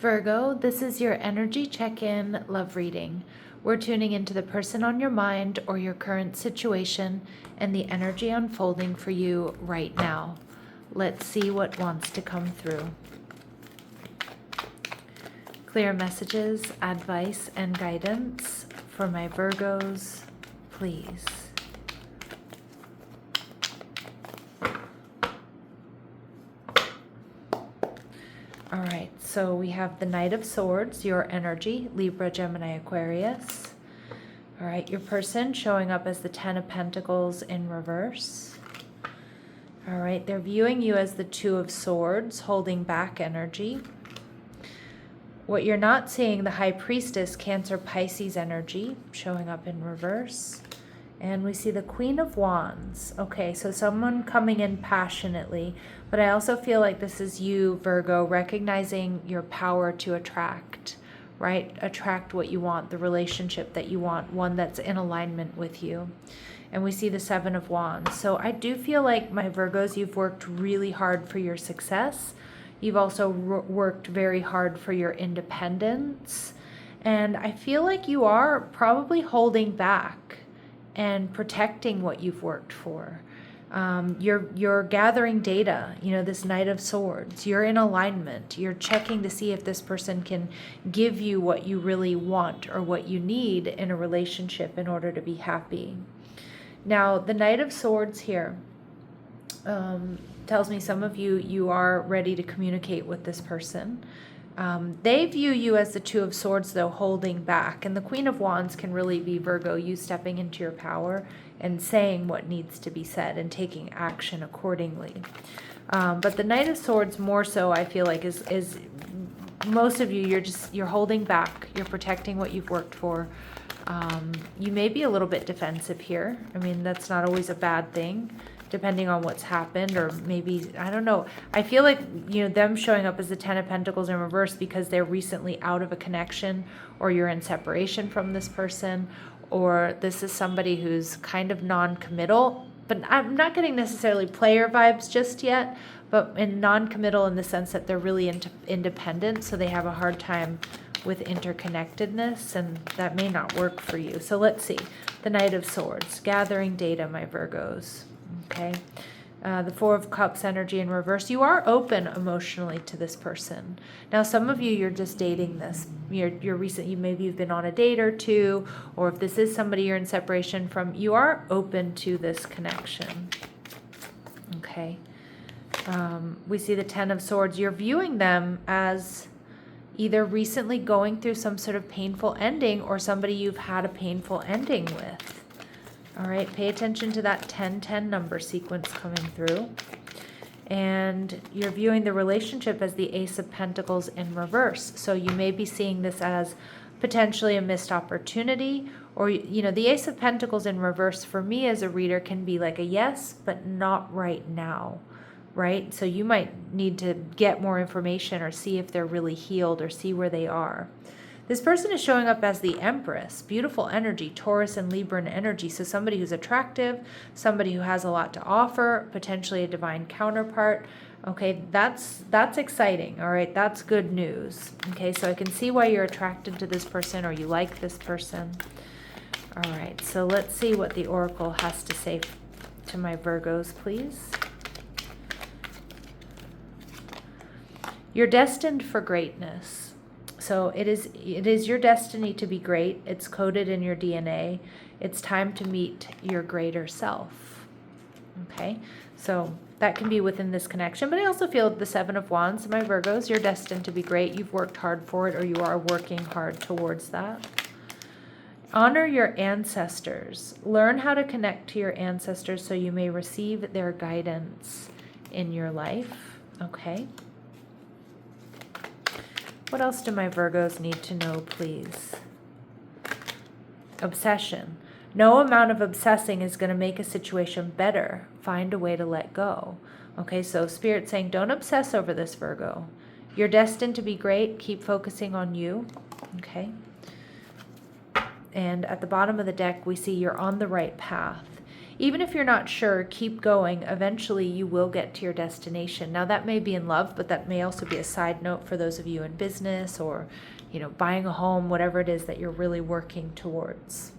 Virgo, this is your energy check-in love reading. We're tuning into the person on your mind or your current situation and the energy unfolding for you right now. Let's see what wants to come through. Clear messages, advice, and guidance for my Virgos, please. All right, so we have the Knight of Swords, your energy, Libra, Gemini, Aquarius. All right, your person showing up as the Ten of Pentacles in reverse. All right, they're viewing you as the Two of Swords, holding back energy. What you're not seeing, the High Priestess, Cancer, Pisces energy, showing up in reverse. And we see the Queen of Wands. Okay, so someone coming in passionately, but I also feel like this is you, Virgo, recognizing your power to attract, right? Attract what you want, the relationship that you want, one that's in alignment with you. And we see the Seven of Wands. So I do feel like, my Virgos, you've worked really hard for your success. You've also worked very hard for your independence. And I feel like you are probably holding back and protecting what you've worked for. You're gathering data, this Knight of Swords. You're in alignment. You're checking to see if this person can give you what you really want or what you need in a relationship in order to be happy. Now, the Knight of Swords here tells me some of you are ready to communicate with this person. They view you as the Two of Swords, though, holding back. And the Queen of Wands can really be, Virgo, you stepping into your power and saying what needs to be said and taking action accordingly. But the Knight of Swords more so, I feel like, is most of you, you're holding back. You're protecting what you've worked for. You may be a little bit defensive here. I mean, that's not always a bad thing, depending on what's happened, or maybe, I don't know. I feel like, them showing up as the Ten of Pentacles in reverse because they're recently out of a connection, or you're in separation from this person, or this is somebody who's kind of non-committal, but I'm not getting necessarily player vibes just yet, but in non-committal in the sense that they're really independent, so they have a hard time with interconnectedness, and that may not work for you. So let's see. The Knight of Swords, gathering data, my Virgos. Okay, the Four of Cups energy in reverse. You are open emotionally to this person. Now, some of you, you're just dating this. You're recent. Maybe you've been on a date or two, or if this is somebody you're in separation from, you are open to this connection. Okay, we see the Ten of Swords. You're viewing them as either recently going through some sort of painful ending, or somebody you've had a painful ending with. All right, pay attention to that 10-10 number sequence coming through. And you're viewing the relationship as the Ace of Pentacles in reverse. So you may be seeing this as potentially a missed opportunity, or, the Ace of Pentacles in reverse for me as a reader can be like a yes, but not right now, right? So you might need to get more information or see if they're really healed or see where they are. This person is showing up as the Empress, beautiful energy, Taurus and Libran energy. So somebody who's attractive, somebody who has a lot to offer, potentially a divine counterpart. Okay, that's exciting. All right, that's good news. Okay, so I can see why you're attracted to this person or you like this person. All right, so let's see what the Oracle has to say to my Virgos, please. You're destined for greatness. So it is your destiny to be great. It's coded in your DNA. It's time to meet your greater self. Okay, so that can be within this connection. But I also feel the Seven of Wands, my Virgos, you're destined to be great. You've worked hard for it, or you are working hard towards that. Honor your ancestors. Learn how to connect to your ancestors so you may receive their guidance in your life. Okay. What else do my Virgos need to know, please? Obsession. No amount of obsessing is going to make a situation better. Find a way to let go. Okay, so Spirit saying, don't obsess over this, Virgo. You're destined to be great. Keep focusing on you. Okay. And at the bottom of the deck, we see you're on the right path. even if you're not sure, keep going. Eventually you will get to your destination. Now that may be in love, but that may also be a side note for those of you in business or, buying a home, whatever it is that you're really working towards.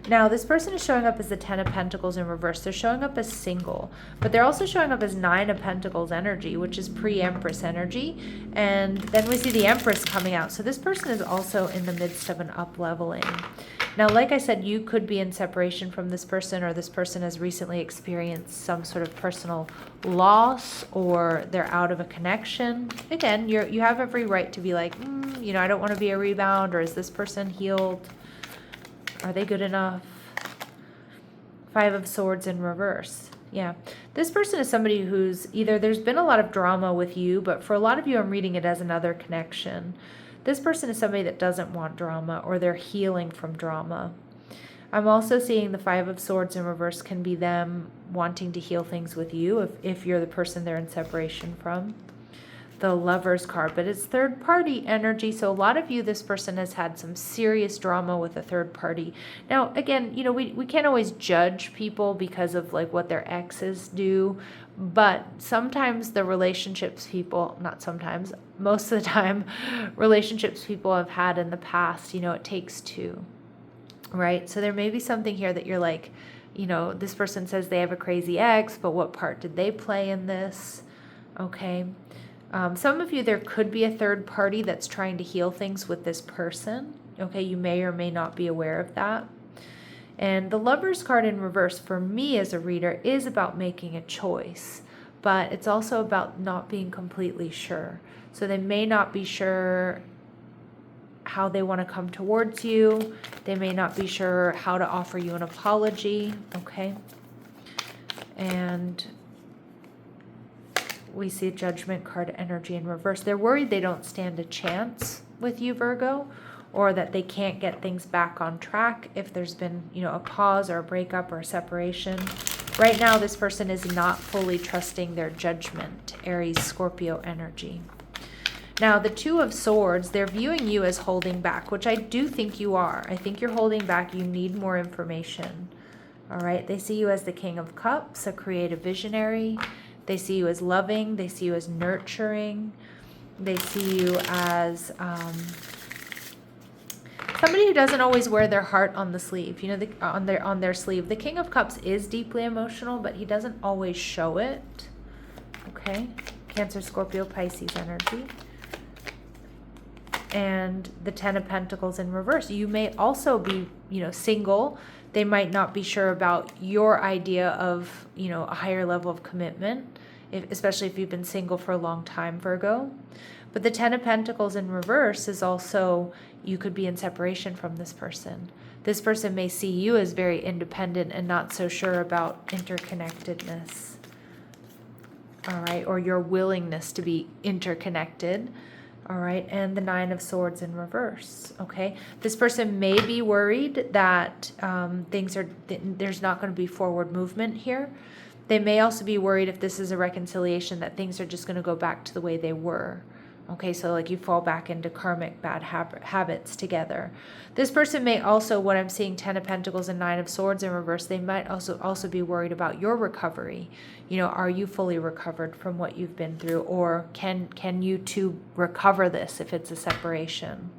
Now, this person is showing up as the 10 of Pentacles in reverse. They're showing up as single, but they're also showing up as 9 of Pentacles energy, which is pre-Empress energy. And then we see the Empress coming out. So this person is also in the midst of an up-leveling. Now, like I said, you could be in separation from this person, or this person has recently experienced some sort of personal loss, or they're out of a connection. Again, you have every right to be like, I don't want to be a rebound, or is this person healed? Are they good enough? 5 of Swords in reverse. Yeah. This person is somebody who's either there's been a lot of drama with you, but for a lot of you, I'm reading it as another connection. This person is somebody that doesn't want drama, or they're healing from drama. I'm also seeing the 5 of Swords in reverse can be them wanting to heal things with you if you're the person they're in separation from. The Lover's card, but it's third party energy. So a lot of you, this person has had some serious drama with a third party. Now, again, we can't always judge people because of like what their exes do, but sometimes the relationships people, not sometimes, most of the time, relationships people have had in the past, it takes two, right? So there may be something here that you're like, this person says they have a crazy ex, but what part did they play in this? Okay. Some of you, there could be a third party that's trying to heal things with this person. Okay, you may or may not be aware of that. And the Lover's card in reverse, for me as a reader, is about making a choice, but it's also about not being completely sure. So they may not be sure how they want to come towards you. They may not be sure how to offer you an apology. Okay. And we see Judgment card energy in reverse. They're worried they don't stand a chance with you, Virgo, or that they can't get things back on track if there's been, a pause or a breakup or a separation. Right now, this person is not fully trusting their judgment, Aries, Scorpio energy. Now, the 2 of Swords, they're viewing you as holding back, which I do think you are. I think you're holding back. You need more information. All right. They see you as the King of Cups, a creative visionary. They see you as loving. They see you as nurturing. They see you as somebody who doesn't always wear their heart on the sleeve. On their sleeve. The King of Cups is deeply emotional, but he doesn't always show it. Okay, Cancer, Scorpio, Pisces energy. And the 10 of Pentacles in reverse. You may also be, single. They might not be sure about your idea of, a higher level of commitment, especially if you've been single for a long time, Virgo. But the 10 of Pentacles in reverse is also, you could be in separation from this person. This person may see you as very independent and not so sure about interconnectedness. All right, or your willingness to be interconnected. All right, and the 9 of Swords in reverse, okay? This person may be worried that there's not going to be forward movement here. They may also be worried if this is a reconciliation that things are just going to go back to the way they were. Okay, so like you fall back into karmic bad habits together. This person may also, what I'm seeing, 10 of Pentacles and 9 of Swords in reverse, they might also be worried about your recovery. Are you fully recovered from what you've been through, or can you two recover this if it's a separation?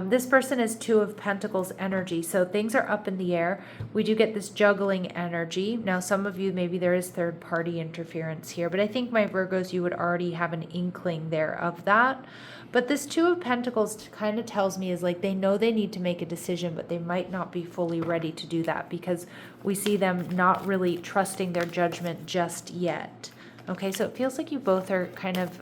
This person is 2 of Pentacles energy, so things are up in the air. We do get this juggling energy. Now, some of you, maybe there is third-party interference here, but I think, my Virgos, you would already have an inkling there of that. But this 2 of Pentacles kind of tells me is like they know they need to make a decision, but they might not be fully ready to do that because we see them not really trusting their judgment just yet. Okay, so it feels like you both are kind of...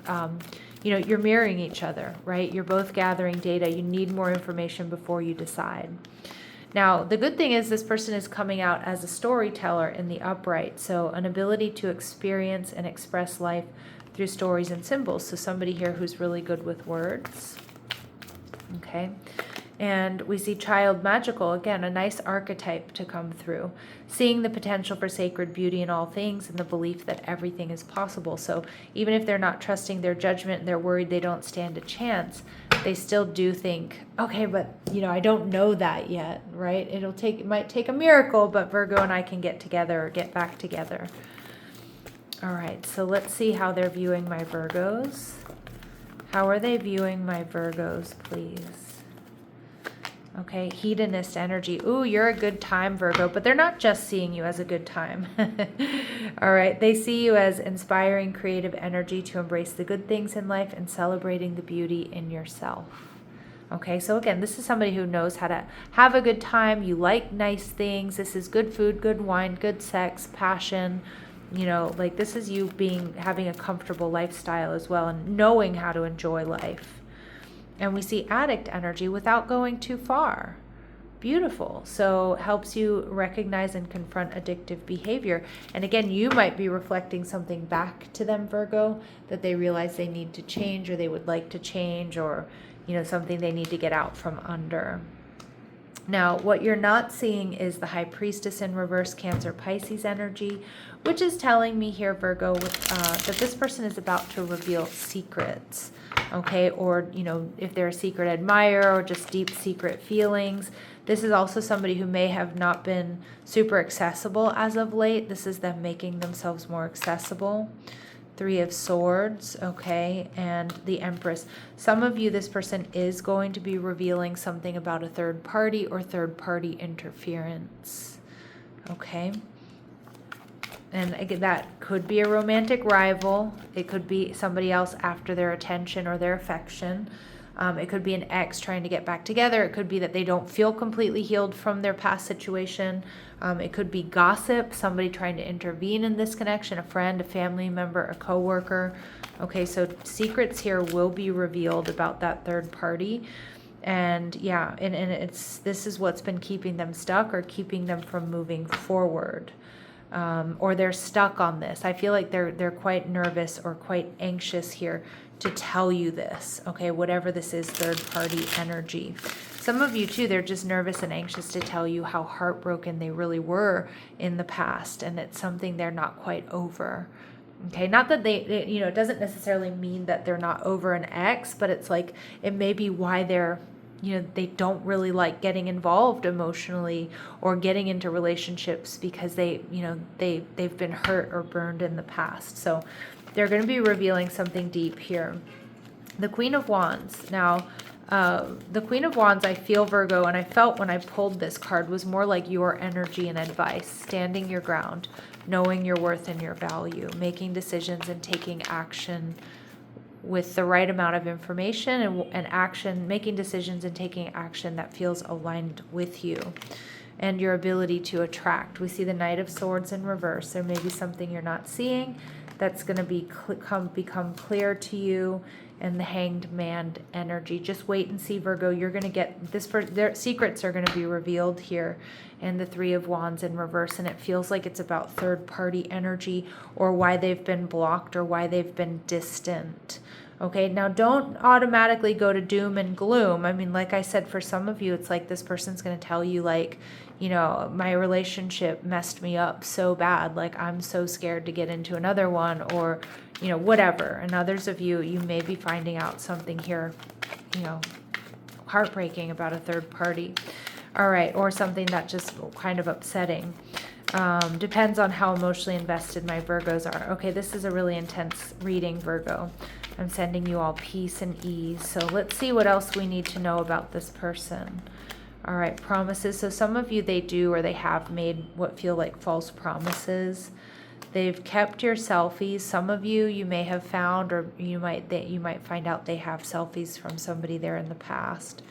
you're mirroring each other, right? You're both gathering data. You need more information before you decide. Now, the good thing is this person is coming out as a storyteller in the upright. So an ability to experience and express life through stories and symbols. So somebody here who's really good with words. Okay. And we see child magical, again, a nice archetype to come through. Seeing the potential for sacred beauty in all things and the belief that everything is possible. So even if they're not trusting their judgment and they're worried they don't stand a chance, they still do think, okay, but I don't know that yet, right? It might take a miracle, but Virgo and I can get together or get back together. All right, so let's see how they're viewing my Virgos. How are they viewing my Virgos, please? Okay, hedonist energy. Ooh, you're a good time, Virgo, but they're not just seeing you as a good time. All right, they see you as inspiring creative energy to embrace the good things in life and celebrating the beauty in yourself. Okay, so again, this is somebody who knows how to have a good time. You like nice things. This is good food, good wine, good sex, passion. Like this is you having a comfortable lifestyle as well and knowing how to enjoy life. And we see addict energy without going too far. Beautiful. So helps you recognize and confront addictive behavior. And again, you might be reflecting something back to them, Virgo, that they realize they need to change or they would like to change, or, something they need to get out from under. Now, what you're not seeing is the High Priestess in reverse, Cancer, Pisces energy, which is telling me here, Virgo, that this person is about to reveal secrets, okay? Or, if they're a secret admirer or just deep secret feelings. This is also somebody who may have not been super accessible as of late. This is them making themselves more accessible. Three of Swords, okay, and the Empress. Some of you, this person is going to be revealing something about a third party or third party interference, okay? And again, that could be a romantic rival. It could be somebody else after their attention or their affection. It could be an ex trying to get back together. It could be that they don't feel completely healed from their past situation. It could be gossip, somebody trying to intervene in this connection, a friend, a family member, a coworker. Okay, so secrets here will be revealed about that third party. And yeah, and this is what's been keeping them stuck or keeping them from moving forward. Or they're stuck on this. I feel like they're quite nervous or quite anxious here to tell you this, okay, whatever this is, third party energy. Some of you too, they're just nervous and anxious to tell you how heartbroken they really were in the past, and it's something they're not quite over. Okay, not that they it doesn't necessarily mean that they're not over an ex, but it's like it may be why they're they don't really like getting involved emotionally or getting into relationships because they've been hurt or burned in the past. So they're going to be revealing something deep here. The Queen of Wands. Now, the Queen of Wands, I feel, Virgo, and I felt when I pulled this card, was more like your energy and advice, standing your ground, knowing your worth and your value, making decisions and taking action with the right amount of information and action, making decisions and taking action that feels aligned with you and your ability to attract. We see the Knight of Swords in reverse. There may be something you're not seeing that's going to become clear to you, and the Hanged Man energy. Just wait and see, Virgo. You're going to get this. Their secrets are going to be revealed here, and the Three of Wands in reverse. And it feels like it's about third-party energy or why they've been blocked or why they've been distant. Okay, now don't automatically go to doom and gloom. I mean, like I said, for some of you, it's like this person's going to tell you, like, my relationship messed me up so bad, like I'm so scared to get into another one, or, whatever. And others of you, you may be finding out something here, heartbreaking about a third party. All right, or something that just kind of upsetting. Depends on how emotionally invested my Virgos are. Okay, this is a really intense reading, Virgo. I'm sending you all peace and ease. So let's see what else we need to know about this person. All right, promises. So some of you, they do or they have made what feel like false promises. They've kept your selfies. Some of you, you may have found, or you might find out they have selfies from somebody there in the past.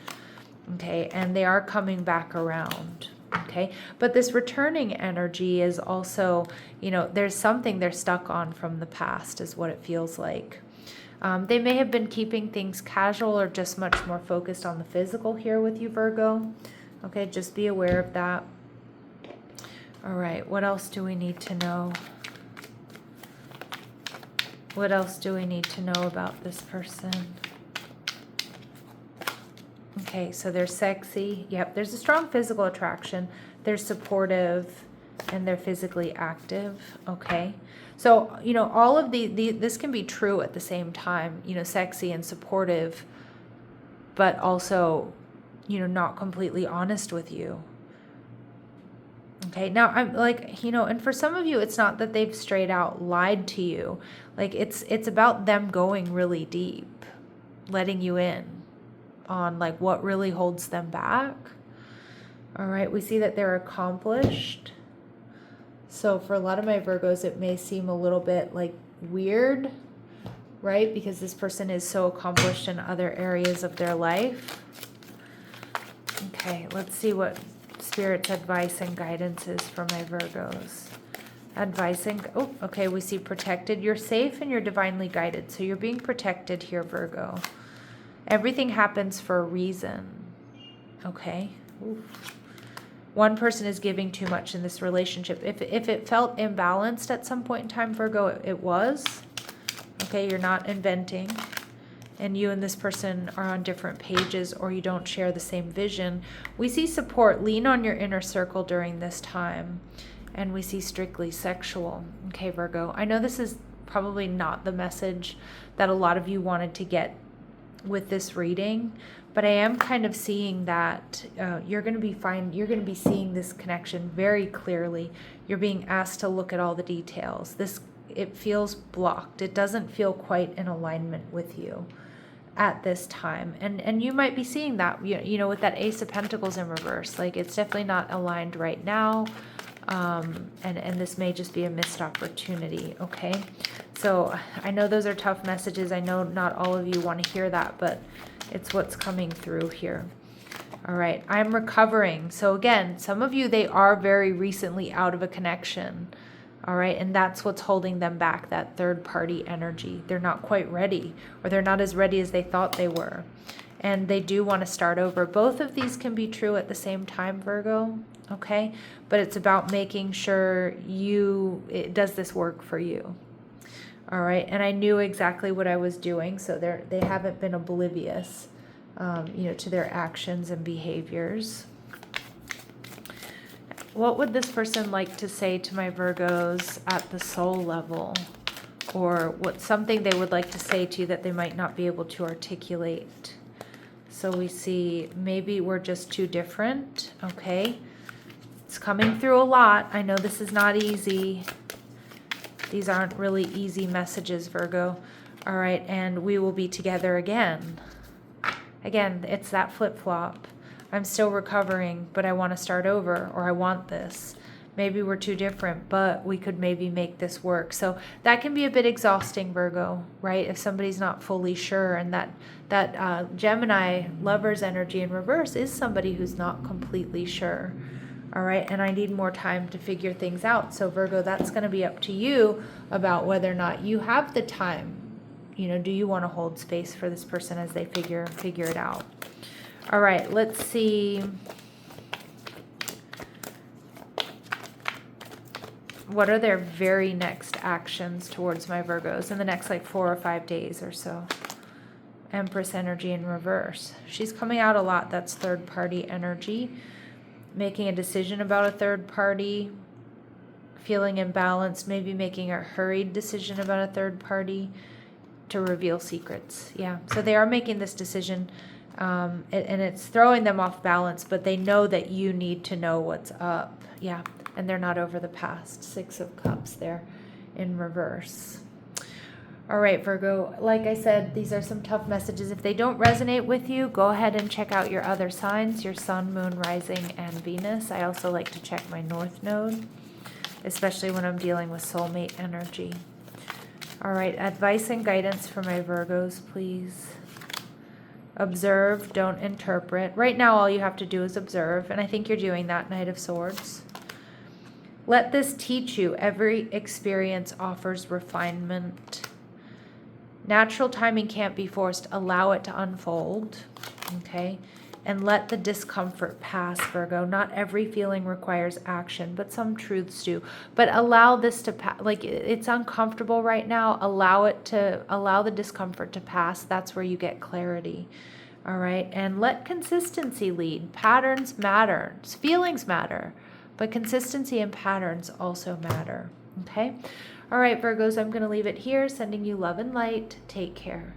Okay, and they are coming back around. Okay, but this returning energy is also, there's something they're stuck on from the past is what it feels like. They may have been keeping things casual or just much more focused on the physical here with you, Virgo. Okay, just be aware of that. All right, what else do we need to know? What else do we need to know about this person? Okay, so they're sexy. Yep, there's a strong physical attraction. They're supportive and they're physically active. Okay. So, all of this can be true at the same time, sexy and supportive, but also, not completely honest with you. Okay, now I'm like, and for some of you, it's not that they've straight out lied to you. Like it's about them going really deep, letting you in on like what really holds them back. All right, we see that they're accomplished. So for a lot of my Virgos, it may seem a little bit like weird, right? Because this person is so accomplished in other areas of their life. Okay, let's see what Spirit's advice and guidance is for my Virgos. Okay, we see protected. You're safe and you're divinely guided. So you're being protected here, Virgo. Everything happens for a reason. Okay. Oof. One person is giving too much in this relationship. If it felt imbalanced at some point in time, Virgo, it was. Okay, you're not inventing. And you and this person are on different pages, or you don't share the same vision. We see support. Lean on your inner circle during this time. And we see strictly sexual. Okay, Virgo. I know this is probably not the message that a lot of you wanted to get with this reading, but I am kind of seeing that you're going to be fine. You're going to be seeing this connection very clearly. You're being asked to look at all the details. It feels blocked. It doesn't feel quite in alignment with you at this time, and you might be seeing that with that Ace of Pentacles in reverse. Like it's definitely not aligned right now. And this may just be a missed opportunity. Okay, so I know those are tough messages. I know not all of you want to hear that, but it's what's coming through here. All right, I'm recovering. So again, some of you, they are very recently out of a connection. All right, and that's what's holding them back, that third party energy. They're not quite ready, or they're not as ready as they thought they were. And they do want to start over. Both of these can be true at the same time, Virgo. Okay, but it's about making sure does this work for you. All right, and I knew exactly what I was doing, so they haven't been oblivious, to their actions and behaviors. What would this person like to say to my Virgos at the soul level, or what's something they would like to say to you that they might not be able to articulate? So we see maybe we're just too different. Okay. It's coming through a lot. I know this is not easy. These aren't really easy messages, Virgo. All right, and we will be together again. Again, it's that flip-flop. I'm still recovering, but I want to start over, or I want this. Maybe we're too different, but we could maybe make this work. So that can be a bit exhausting, Virgo, right? If somebody's not fully sure, and that Gemini lover's energy in reverse is somebody who's not completely sure. All right, and I need more time to figure things out. So Virgo, that's going to be up to you about whether or not you have the time. Do you want to hold space for this person as they figure it out? All right, let's see. What are their very next actions towards my Virgos in the next 4 or 5 days or so? Empress energy in reverse. She's coming out a lot. That's third party energy. Making a decision about a third party. Feeling imbalanced. Maybe making a hurried decision about a third party to reveal secrets. Yeah. So they are making this decision. And it's throwing them off balance, but they know that you need to know what's up. Yeah. And they're not over the past. 6 of Cups there in reverse. All right, Virgo, like I said, these are some tough messages. If they don't resonate with you, go ahead and check out your other signs, your sun, moon, rising, and Venus. I also like to check my north node, especially when I'm dealing with soulmate energy. All right, advice and guidance for my Virgos, please. Observe, don't interpret. Right now, all you have to do is observe, and I think you're doing that, Knight of Swords. Let this teach you. Every experience offers refinement. Natural timing can't be forced. Allow it to unfold, okay? And let the discomfort pass, Virgo. Not every feeling requires action, but some truths do. But allow this to pass. It's uncomfortable right now. Allow the discomfort to pass. That's where you get clarity, All right, and let consistency lead. Patterns matter, feelings matter, but consistency and patterns also matter. Okay? All right, Virgos, I'm going to leave it here, sending you love and light. Take care.